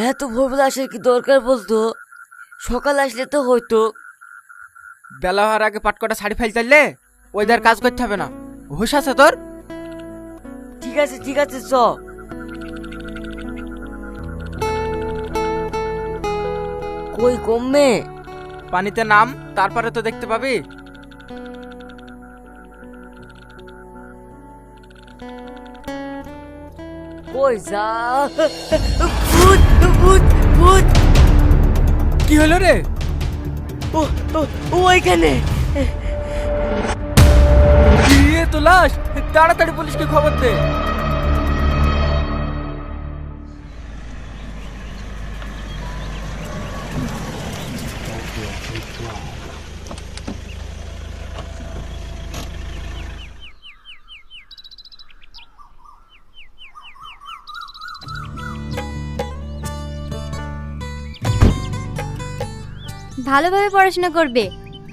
এত ভোরবেলা আসার কি দরকার বলতো? সকাল আসলে তো হয়তো। বেলা হওয়ার আগে পাটকটা শাড়ি ফাইল চাইলে ওইদার কাজ করতে হবে না। হুশ আছে তোর? ঠিক আছে ঠিক আছে, চ। কই কমবে? পানিতে নাম, তারপরে তো দেখতে পাবি। কই যা। ভূত ভূত ভূত। কি হলো রে? ও ও ও ওইখানে। তো লাশ, তাড়াতাড়ি পুলিশকে খবর দে। ভালোভাবে পড়াশোনা করবে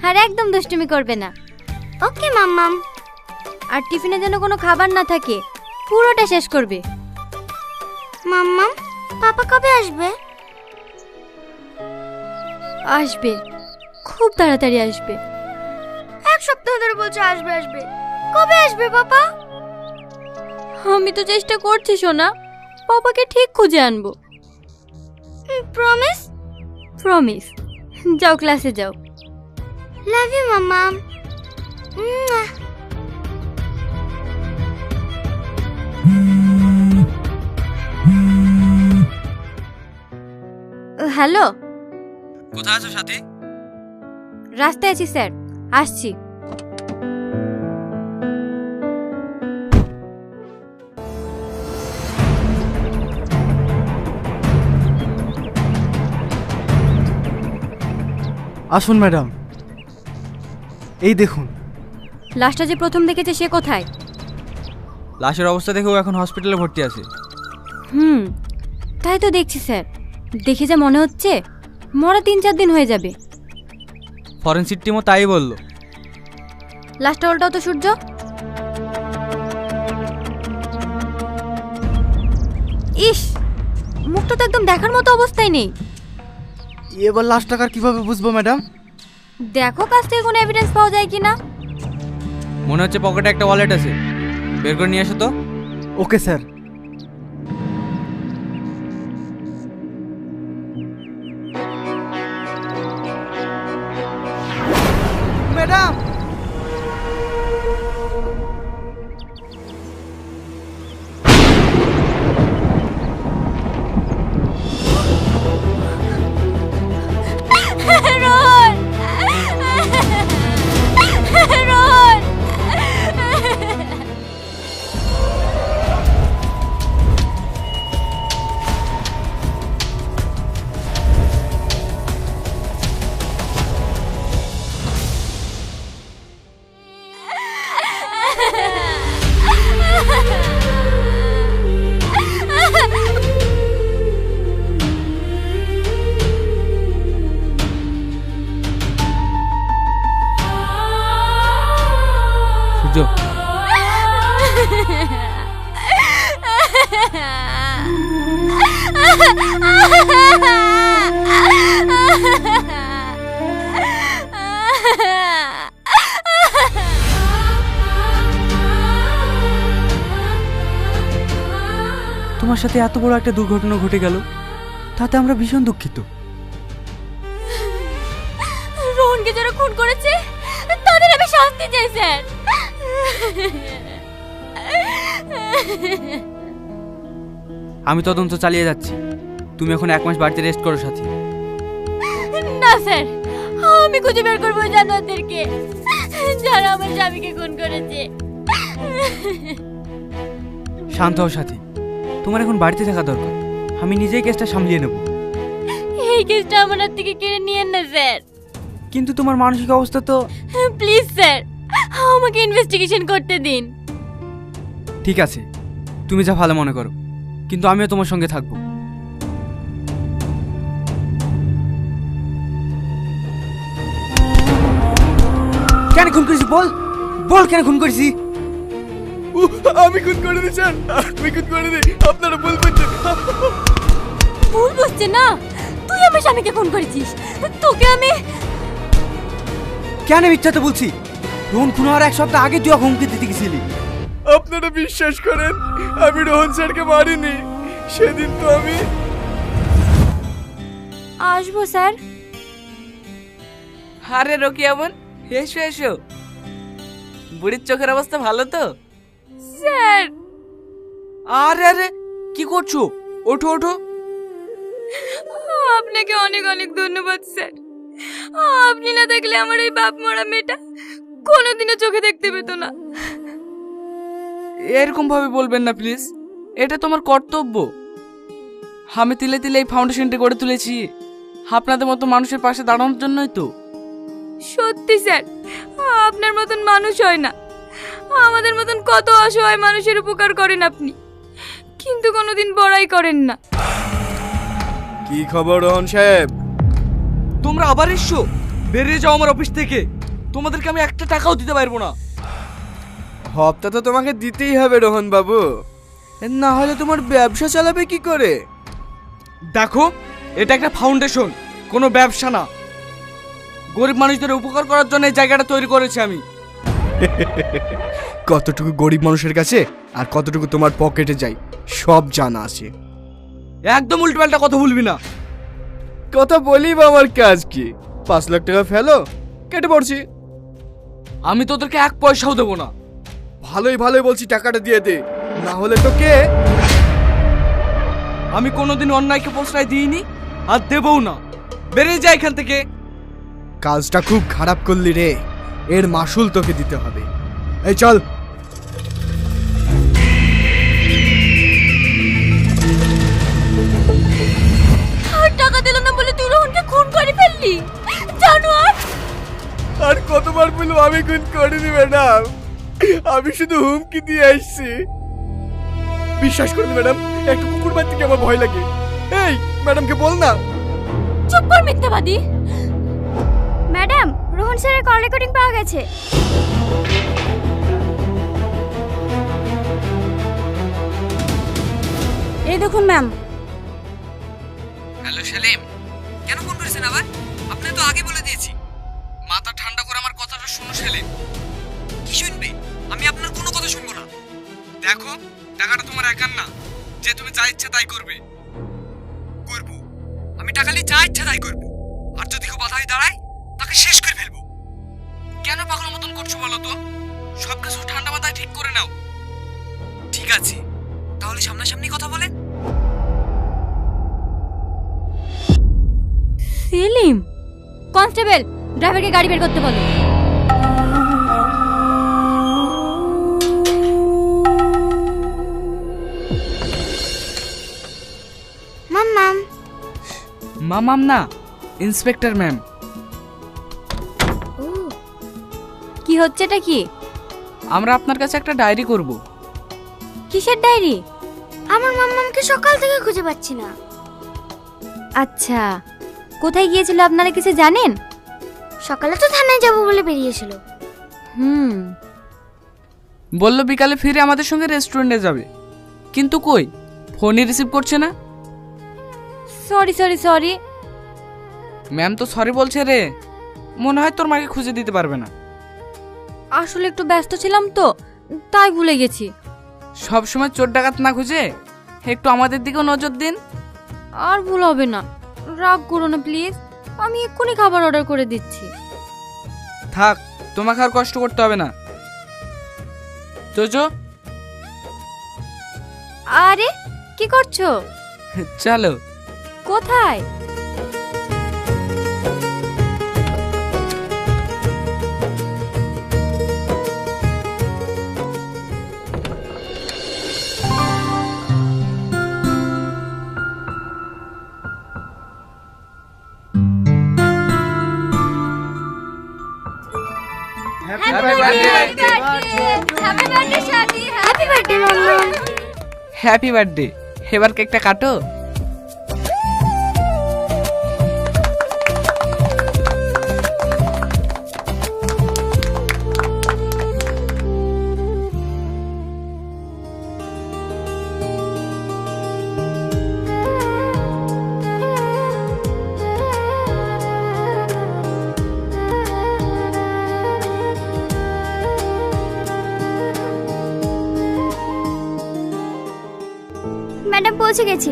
আর একদম দুষ্টুমি করবে না। ওকে মাম্মাম। আর টিফিনে যেন কোনো খাবার না থাকে, পুরোটা শেষ করবে। মাম্মাম, পাপা কবে আসবে? আসবে, খুব তাড়াতাড়ি আসবে। এক সপ্তাহ ধরে বলছে আসবে আসবে। কবে আসবে পাপা? আমি তো চেষ্টা করছি সোনা, পাপাকে ঠিক খুঁজে আনবো। প্রমিস? প্রমিস। যাও ক্লাসে যাও। লাভ ইউ মাম্মাম। হ্যালো, কোথায় আছো সাথী? রাস্তায় আছি স্যার, আসছি। আসুন ম্যাডাম, এই দেখুন। লাশটা যে প্রথম দেখেছে সে কোথায়? লাশের অবস্থা দেখে ও এখন হসপিটালে ভর্তি আছে। তাই তো দেখছি স্যার। দেখে যা মনে হচ্ছে মরা 3-4 দিন হয়ে যাবে। ফরেনসিক টিমও তাই বললো। লাশটা উল্টাও তো সূর্য। ইস, মুখটা তো একদম দেখার মতো অবস্থায় নেই। এবার লাশ টাকার কিভাবে বুঝবো ম্যাডাম? দেখো কাছ থেকে কোনো এভিডেন্স পাওয়া যায় কিনা। মনে হচ্ছে পকেটে একটা ওয়ালেট আছে, বের করে নিয়ে এসো তো। Okay sir. Madam, Rohan! Rohan! Surya, তোমার সাথে এত বড় একটা দুর্ঘটনা ঘটে গেল, তাতে আমরা ভীষণ দুঃখিত। রোহনকে যারা খুন করেছে তাদের আমি শাস্তি চাই স্যার। আমি তদন্ত চালিয়ে যাচ্ছি, তুমি এখন 1 মাস বাড়িতে রেস্ট করো সাথী। না স্যার, আমি খুঁজে বের করবো জানোয়ারদেরকে যারা আমার স্বামীকে খুন করেছে। শান্ত হও সাথী, তোমার এখন বাড়িতে থাকা দরকার। আমি নিজেই কেসটা সামলিয়ে নেব। এই কেসটা আমার হাত থেকে কেড়ে নিয়েন না স্যার। কিন্তু তোমার মানসিক অবস্থা তো। প্লিজ স্যার, আমাকে ইনভেস্টিগেশন করতে দিন। ঠিক আছে, তুমি যা ভালো মনে করো, কিন্তু আমিও তোমার সঙ্গে থাকবো। কেন খুন করেছি বল, বল কেন খুন করেছি? ও আমি খুন করে দিই স্যার, আমি খুন করে দিই, আপনারা ভুল করছেন। ভুল বুঝছে না, তুই আমার স্বামীকে ফোন করেছিস। তোকে আমি কেন মিথ্যা তো বলছি? রোহন খুন হওয়ার 1 সপ্তাহ আগে তুই ওকে হুমকি দিতে গেছিলি। আপনারা বিশ্বাস করেন, আমি রোহন স্যারকে মারিনি। সেদিন তো আমি আসবো স্যার। আরে রকিয়া বোন, এসো এসো। বুড়ির চোখের অবস্থা ভালো তো? স্যার আরে আরে কি করছো? ওঠো ওঠো। আপনাকে অনেক অনেক ধন্যবাদ স্যার। আপনি না থাকলে আমার এই বাপ মরা মেয়েটা কোনোদিনও চোখে দেখতে পেত না। এরকম ভাবে বলবেন না প্লিজ, এটা তোমার কর্তব্য। আমি তিলে তিলে এই ফাউন্ডেশনটা গড়ে তুলেছি আপনাদের মতো মানুষের পাশে দাঁড়ানোর জন্যই তো। সত্যি স্যার, আপনার মতন মানুষ হয় না। আমাদের মতন কত অসহায় মানুষের উপকার করেন আপনি, কিন্তু কোনোদিন বড়াই করেন না। কি খবর রোহন সাহেব? তোমরা আবার এসছো? বেরিয়ে যাও আমার অফিস থেকে, তোমাদেরকে আমি 1 টাকাও দিতে পারবো না। হপ্তা তো তোমাকে দিতেই হবে রোহন বাবু, না হলে তোমার ব্যবসা চালাবে কি করে? দেখো, এটা একটা ফাউন্ডেশন, কোনো ব্যবসা না। গরিব মানুষদের উপকার করার জন্য এই জায়গাটা তৈরি করেছি আমি। কতটুকু গরিব মানুষের কাছে আর কতটুকু তোমার পকেটে যায় সব জানা আছে। একদম উল্টোপাল্টা কথা বলবি না। কথা বলি বা আমার কাজ কি? 5 লাখ টাকা ফেলো, কেটে পড়ছি। আমি তোদেরকে 1 পয়সাও দেবো না। ভালোই ভালোই বলছি, টাকাটা দিয়ে দে, না হলে তো কে। আমি কোনোদিন অন্যায়কে প্রশ্রয় দিইনি আর দেবও না। বেরিয়ে যা এখান থেকে। কাজটা খুব খারাপ করলি রে, এর মাসুল তোকে দিতে হবে। এই চল। আর টাকা দিল না বলে তুই রোহনকে খুন করে ফেললি, জানোয়ার। আর কতবার বলবো আমি খুন করিনি ম্যাডাম, আমি শুধু হুমকি দিয়ে আসছি। বিশ্বাস করুন ম্যাডাম, একটু কুকুর বাদ থেকে আমার ভয় লাগে। এই ম্যাডামকে বল না। চুপ কর মিথ্যাবাদী। ম্যাডাম, রোহন স্যারের কল রেকর্ডিং পাওয়া গেছে। এই দেখুন ম্যাম। হ্যালো সেলিম, কেন ফোন করেছেন আবার? আপনি তো আগে বলে দিয়েছি। মাথা ঠান্ডা করে আমার কথাটা শুনো সেলিম। কি শুনবে? আমি আপনার কোনো কথা শুনবো না। দেখো, টাকাটা তোমার একার না যে তুমি যা ইচ্ছা তাই করবে। আমি টাকা নিয়ে যা ইচ্ছা তাই করবো, আর যদি কেউ বাধাই দাঁড়ায় তাকে শেষ করে ফেলবো। কেন পাগলের মতন করছো বলো তো? সব কিছু ঠান্ডা মাথায় ঠিক করে নাও। ঠিক আছে, তাহলে সামনাসামনি কথা বলেন। সেলিম, কনস্টেবল ড্রাইভারকে গাড়ি বের করতে বলো। মাম্মাম। মামাম না, ইন্সপেক্টর ম্যাম। কি হচ্ছে এটা? কি? আমরা আপনার কাছে একটা ডায়েরি করব। কিসের ডায়েরি? আমার মাম্মামকে সকাল থেকে খুঁজে পাচ্ছি না। আচ্ছা, কোথায় গিয়েছিল আপনারা কিছু জানেন? সকালে তো থানায় যাব বলে বেরিয়েছিল। বললো বিকালে ফিরে আমাদের সঙ্গে রেস্টুরেন্টে যাবে, কিন্তু কই ফোনই রিসিভ করছে না। Sorry sorry sorry. ম্যাম তো সরি বলছে রে, মনে হয় তোর মাকে খুঁজে দিতে পারবে না। আসলে একটু ব্যস্ত ছিলাম তো, তাই ভুলে গেছি। সব সময় চোর ডাকাত না খুঁজে একটু আমাদের দিকেও নজর দিন। আর ভুল হবে না, রাগ করো না প্লিজ। আমি এক্ষুনি খাবার অর্ডার করে দিচ্ছি। থাক, তোমাকে আর কষ্ট করতে হবে না। চোচো, আরে কি করছো? চলো। কোথায়? Happy birthday. এবার কেকটা কাটো। পৌঁছে গেছি।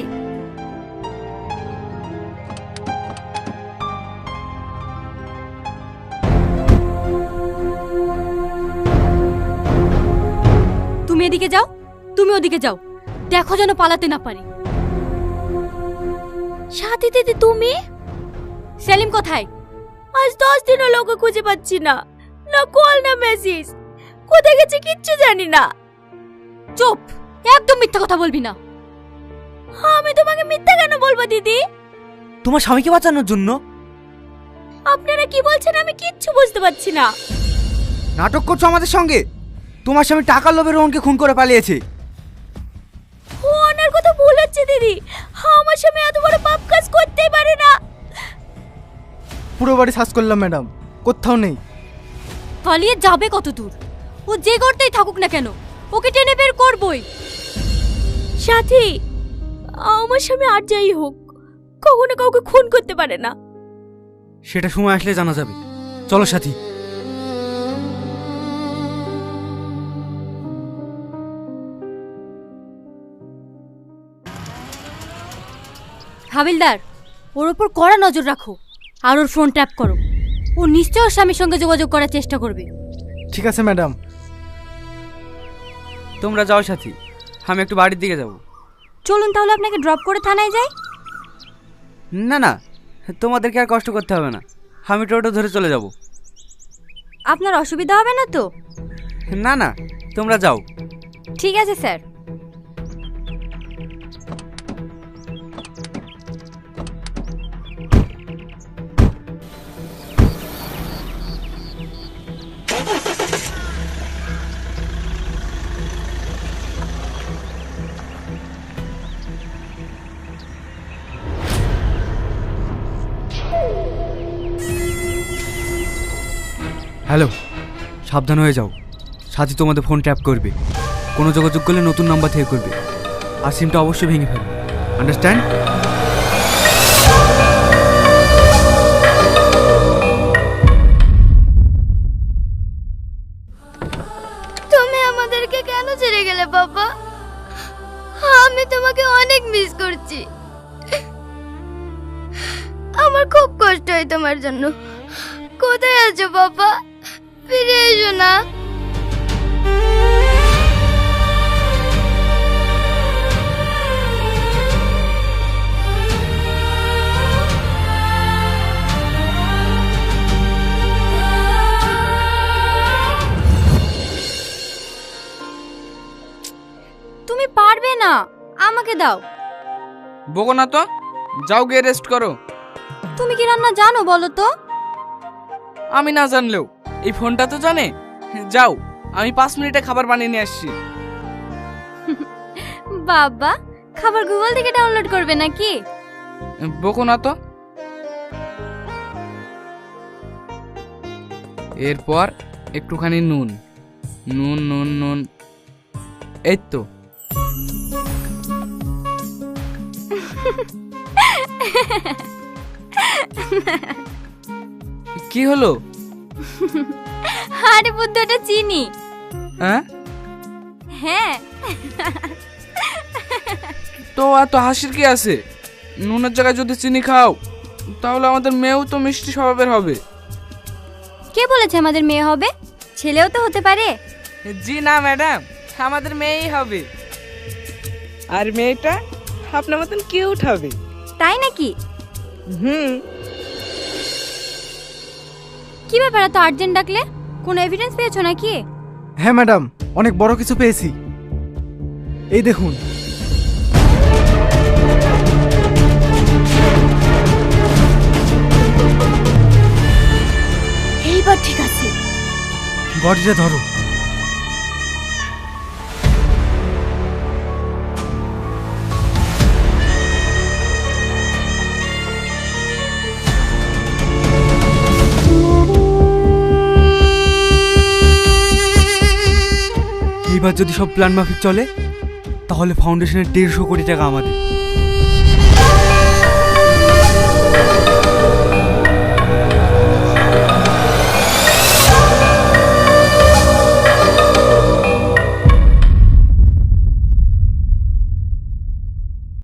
তুমি এদিকে যাও, তুমি ওদিকে যাও, দেখো যেন পালাতে না পারি। সাথী দিদি তুমি? সেলিম কোথায়? আজ 10 দিন হলো ওকে খুঁজে পাচ্ছি না, না কল না মেসেজ, কোথায় গেছে কিচ্ছু জানি না। চুপ, একদম মিথ্যা কথা বলবি না। আমি তোমাকে মিথ্যা কেন বলবো দিদি? তোমার স্বামীকে বাঁচানোর জন্য। আপনারা কি বলছেন আমি কিচ্ছু বুঝতে পারছি না। নাটক করছো আমাদের সঙ্গে। তোমার স্বামী টাকার লোভে রোহনকে খুন করে পালিয়েছে। ও ওনার কথা ভুল হচ্ছে দিদি, আমার স্বামী এত বড় পাপ কাজ করতেই পারে না। পুরো বাড়ি সার্চ করলাম ম্যাডাম, কোথাও নেই। পালিয়ে যাবে কত দূর? ও যে করতেই থাকুক না কেন, ওকে টেনে বের করবই। সাথী, আমার স্বামী আর যাই হোক কখনো কাউকে খুন করতে পারে না। সেটা সময় আসলে জানা যাবে। চলো সাথী। হাবিলদার, ওর উপর কড়া নজর রাখো আর ওর ফোন ট্যাপ করো। ও নিশ্চয় ওর স্বামীর সঙ্গে যোগাযোগ করার চেষ্টা করবে। ঠিক আছে ম্যাডাম। তোমরা যাও সাথী, আমি একটু বাড়ির দিকে যাব। চলুন তাহলে আপনাকে ড্রপ করে থানায় যাই। না না, তোমাদেরকে আর কষ্ট করতে হবে না, আমি টোটো ধরে চলে যাব। আপনার অসুবিধা হবে না তো? না না, তোমরা যাও। ঠিক আছে স্যার। হ্যালো, সাবধান হয়ে যাও। সাথী তোমাদের ফোন ট্যাপ করবে, কোনো যোগাযোগ করলে নতুন নাম্বার থেকে করবে, আর সিমটা অবশ্যই ভেঙে ফেলবে। আন্ডারস্ট্যান্ড? তুমি আমাদেরকে কেন ছেড়ে গেলে বাবা? আমি তোমাকে অনেক মিস করছি। আমার খুব কষ্ট হয় তোমার জন্য। কোথায় আছো বাবা? ফিরে এসো না। তুমি পারবে না, আমাকে দাও। বকো না তো, যাও গিয়ে রেস্ট করো। তুমি কি রান্না জানো বলো তো? আমি না জানলেও এই ফোনটা তো জানে। যাও, আমি 5 মিনিটে খাবার বানিয়ে নিয়ে আসছি। বাবা, খাবার গুগল থেকে ডাউনলোড করবে নাকি? বকো না তো। এরপর একটুখানি নুন, নুন নুন নুন, এই তো। কি হলো? আরে বুদ্ধ, ওটা চিনি। হ্যাঁ হ্যাঁ। তো এত হাসির কি আছে? নুনের জায়গায় যদি চিনি খাও তাহলে আমাদের মেয়েও তো মিষ্টি স্বভাবের হবে। কে বলেছে আমাদের মেয়ে হবে? ছেলেও তো হতে পারে। জি না ম্যাডাম, আমাদের মেয়েই হবে। আর মেয়েটা আপনার মতন কিউট হবে। তাই নাকি? হুম। কি ব্যাপার এত আর্জেন্ট ডাকলে? কোনো এভিডেন্স পেয়েছো নাকি? হ্যাঁ ম্যাডাম, অনেক বড় কিছু পেয়েছি। এই দেখুন। এইবার ঠিক আছে। বডিটা ধরো। এইবার যদি সব প্ল্যান মাফিক চলে তাহলে ফাউন্ডেশনের 150 কোটি টাকা আমাদের।